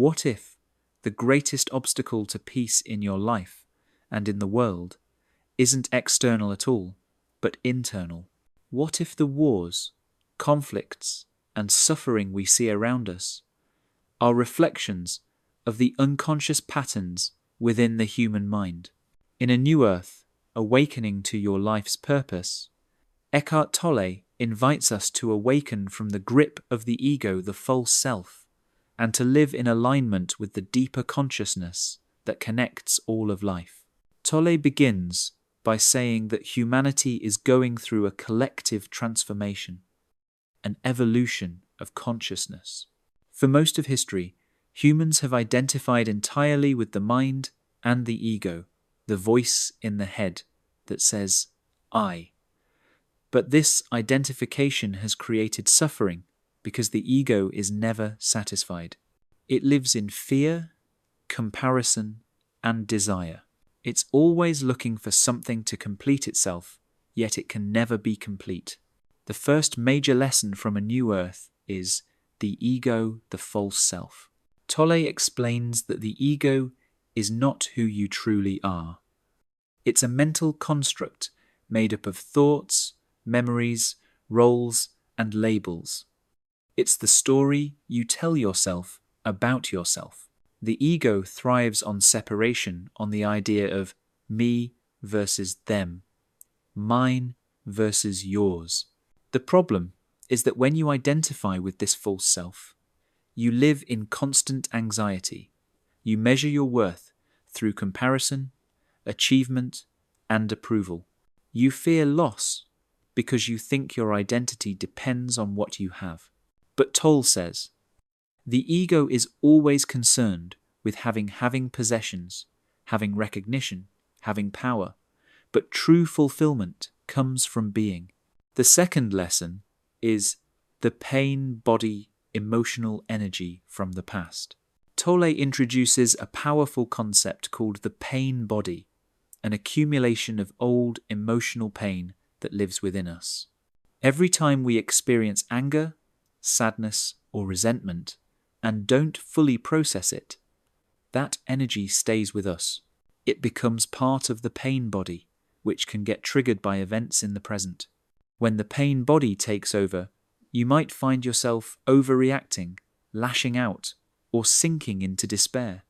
What if the greatest obstacle to peace in your life and in the world isn't external at all, but internal? What if the wars, conflicts, and suffering we see around us are reflections of the unconscious patterns within the human mind? In A New Earth, Awakening to Your Life's Purpose, Eckhart Tolle invites us to awaken from the grip of the ego, the false self, and to live in alignment with the deeper consciousness that connects all of life. Tolle begins by saying that humanity is going through a collective transformation, an evolution of consciousness. For most of history, humans have identified entirely with the mind and the ego, the voice in the head that says, I. But this identification has created suffering because the ego is never satisfied. It lives in fear, comparison, and desire. It's always looking for something to complete itself, yet it can never be complete. The first major lesson from A New Earth is the ego, the false self. Tolle explains that the ego is not who you truly are. It's a mental construct made up of thoughts, memories, roles, and labels. It's the story you tell yourself about yourself. The ego thrives on separation, on the idea of me versus them, mine versus yours. The problem is that when you identify with this false self, you live in constant anxiety. You measure your worth through comparison, achievement, and approval. You fear loss because you think your identity depends on what you have. But Tolle says, the ego is always concerned with having possessions, having recognition, having power, but true fulfillment comes from being. The second lesson is the pain, body, emotional energy from the past. Tolle introduces a powerful concept called the pain body, an accumulation of old emotional pain that lives within us. Every time we experience anger, sadness, or resentment, and don't fully process it, that energy stays with us. It becomes part of the pain body, which can get triggered by events in the present. When the pain body takes over, you might find yourself overreacting, lashing out, or sinking into despair.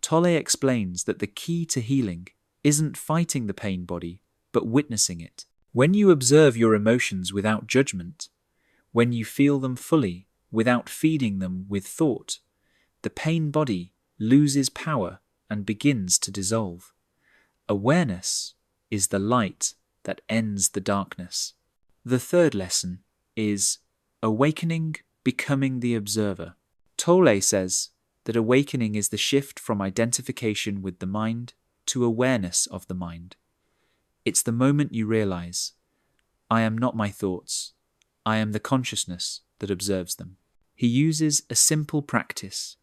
Tolle explains that the key to healing isn't fighting the pain body, but witnessing it. When you observe your emotions without judgment, when you feel them fully, without feeding them with thought, the pain body loses power and begins to dissolve. Awareness is the light that ends the darkness. The third lesson is awakening, becoming the observer. Tolle says that awakening is the shift from identification with the mind to awareness of the mind. It's the moment you realize, I am not my thoughts, I am the consciousness that observes them. He uses a simple practice.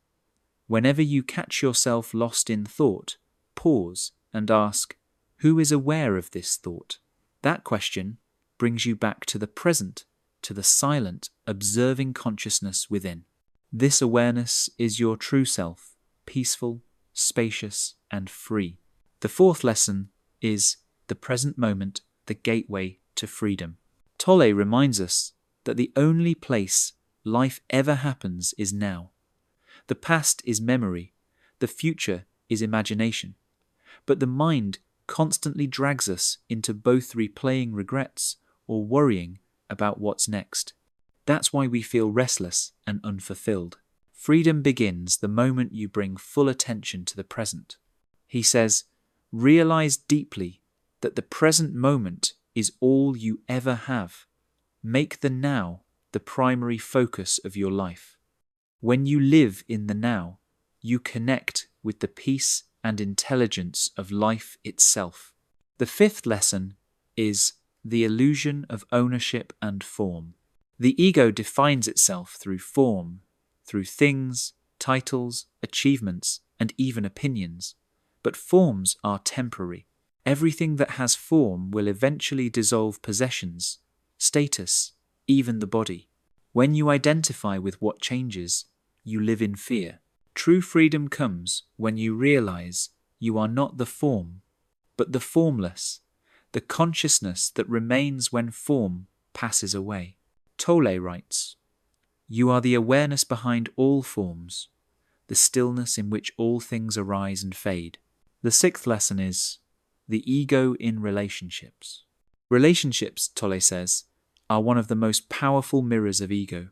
Whenever you catch yourself lost in thought, pause and ask, who is aware of this thought? That question brings you back to the present, to the silent, observing consciousness within. This awareness is your true self, peaceful, spacious, and free. The fourth lesson is the present moment, the gateway to freedom. Tolle reminds us that the only place life ever happens is now. The past is memory, the future is imagination, but the mind constantly drags us into both replaying regrets or worrying about what's next. That's why we feel restless and unfulfilled. Freedom begins the moment you bring full attention to the present. He says, realize deeply that the present moment is all you ever have. Make the now the primary focus of your life. When you live in the now, you connect with the peace and intelligence of life itself. The fifth lesson is the illusion of ownership and form. The ego defines itself through form, through things, titles, achievements, and even opinions. But forms are temporary. Everything that has form will eventually dissolve possessions, status, even the body. When you identify with what changes, you live in fear. True freedom comes when you realize you are not the form, but the formless, the consciousness that remains when form passes away. Tolle writes, "You are the awareness behind all forms, the stillness in which all things arise and fade." The sixth lesson is the ego in relationships. Relationships, Tolle says, are one of the most powerful mirrors of ego.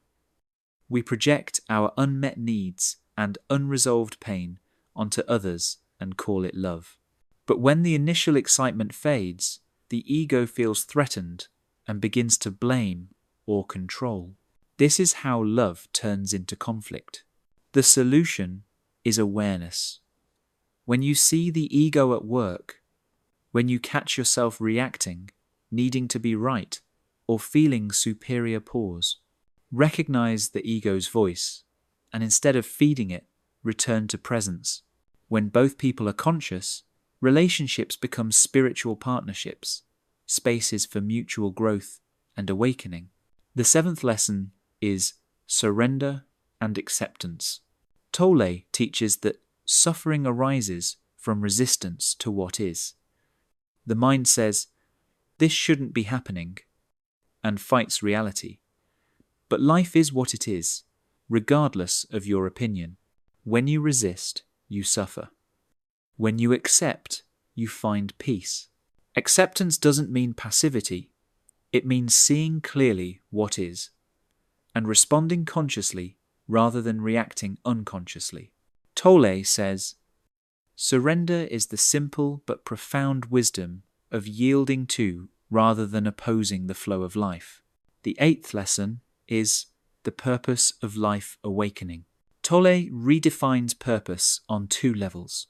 We project our unmet needs and unresolved pain onto others and call it love. But when the initial excitement fades, the ego feels threatened and begins to blame or control. This is how love turns into conflict. The solution is awareness. When you see the ego at work, when you catch yourself reacting, needing to be right, or feeling superior pause, recognize the ego's voice, and instead of feeding it, return to presence. When both people are conscious, relationships become spiritual partnerships, spaces for mutual growth and awakening. The seventh lesson is surrender and acceptance. Tolle teaches that suffering arises from resistance to what is. The mind says, "This shouldn't be happening," and fights reality. But life is what it is, regardless of your opinion. When you resist, you suffer. When you accept, you find peace. Acceptance doesn't mean passivity. It means seeing clearly what is, and responding consciously rather than reacting unconsciously. Tolle says, "Surrender is the simple but profound wisdom of yielding to rather than opposing the flow of life." The eighth lesson is the purpose of life awakening. Tolle redefines purpose on two levels: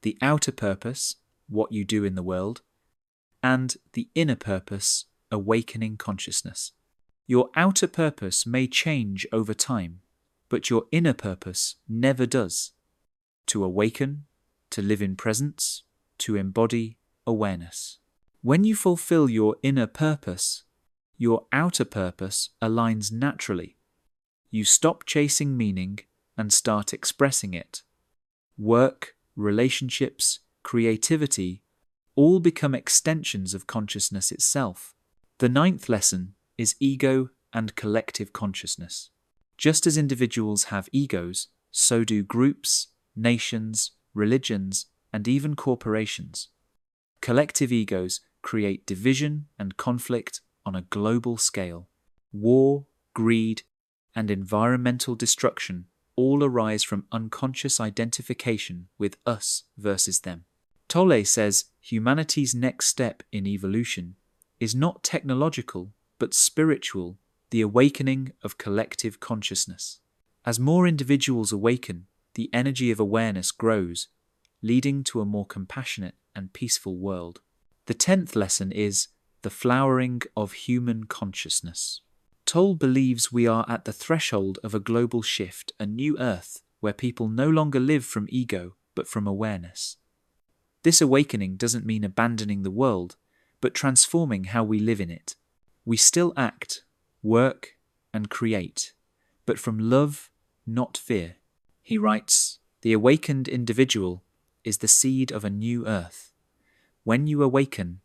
the outer purpose, what you do in the world, and the inner purpose, awakening consciousness. Your outer purpose may change over time, but your inner purpose never does: to awaken, to live in presence, to embody awareness. When you fulfill your inner purpose, your outer purpose aligns naturally. You stop chasing meaning and start expressing it. Work, relationships, creativity all become extensions of consciousness itself. The ninth lesson is ego and collective consciousness. Just as individuals have egos, so do groups, nations, religions, and even corporations. Collective egos create division and conflict on a global scale. War, greed, and environmental destruction all arise from unconscious identification with us versus them. Tolle says humanity's next step in evolution is not technological but spiritual, the awakening of collective consciousness. As more individuals awaken, the energy of awareness grows, leading to a more compassionate and peaceful world. The 10th lesson is the flowering of human consciousness. Tolle believes we are at the threshold of a global shift, a new earth where people no longer live from ego but from awareness. This awakening doesn't mean abandoning the world, but transforming how we live in it. We still act, work, and create, but from love, not fear. He writes, "The awakened individual is the seed of a new earth. When you awaken,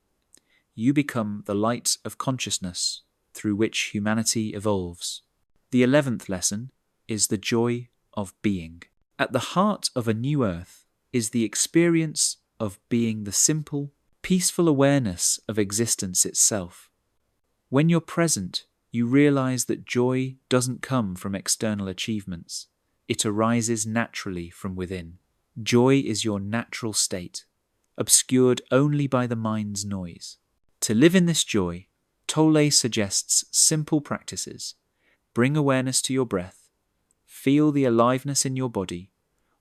you become the light of consciousness through which humanity evolves." The 11th lesson is the joy of being. At the heart of a new earth is the experience of being the simple, peaceful awareness of existence itself. When you're present, you realize that joy doesn't come from external achievements. It arises naturally from within. Joy is your natural state, obscured only by the mind's noise. To live in this joy, Tolle suggests simple practices. Bring awareness to your breath, feel the aliveness in your body,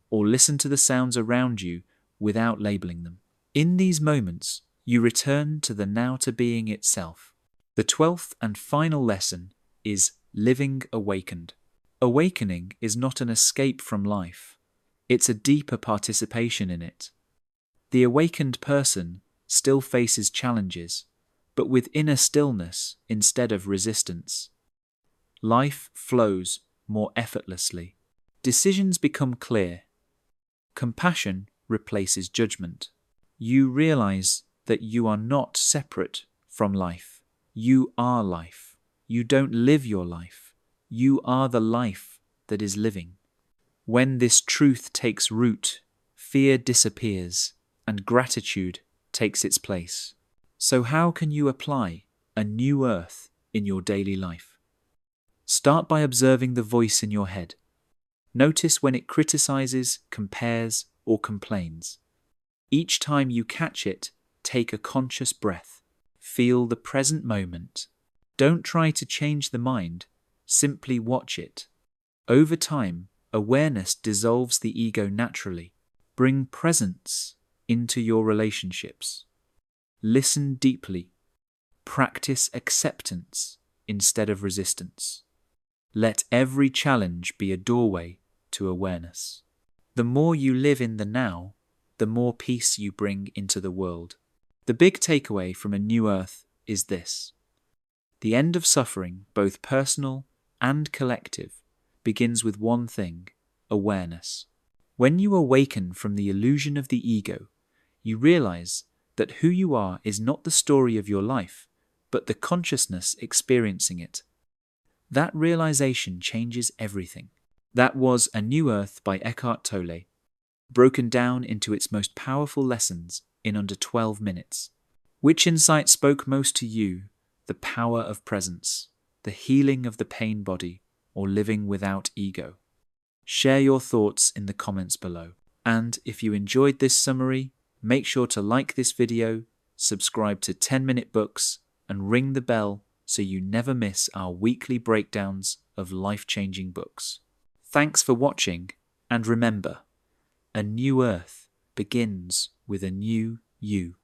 or listen to the sounds around you without labeling them. In these moments, you return to the now to being itself. The 12th and final lesson is living awakened. Awakening is not an escape from life. It's a deeper participation in it. The awakened person still faces challenges, but with inner stillness instead of resistance. Life flows more effortlessly. Decisions become clear. Compassion replaces judgment. You realize that you are not separate from life. You are life. You don't live your life. You are the life that is living. When this truth takes root, fear disappears and gratitude takes its place. So how can you apply a new earth in your daily life? Start by observing the voice in your head. Notice when it criticizes, compares, or complains. Each time you catch it, take a conscious breath. Feel the present moment. Don't try to change the mind, simply watch it. Over time, awareness dissolves the ego naturally. Bring presence into your relationships. Listen deeply. Practice acceptance instead of resistance. Let every challenge be a doorway to awareness. The more you live in the now, the more peace you bring into the world. The big takeaway from A New Earth is this: the end of suffering, both personal and collective, begins with one thing: awareness. When you awaken from the illusion of the ego, you realize that who you are is not the story of your life, but the consciousness experiencing it. That realization changes everything. That was A New Earth by Eckhart Tolle, broken down into its most powerful lessons in under 12 minutes. Which insight spoke most to you? The power of presence, the healing of the pain body, or living without ego? Share your thoughts in the comments below. And if you enjoyed this summary, make sure to like this video, subscribe to 10-Minute Books, and ring the bell so you never miss our weekly breakdowns of life-changing books. Thanks for watching, and remember, a new earth begins with a new you.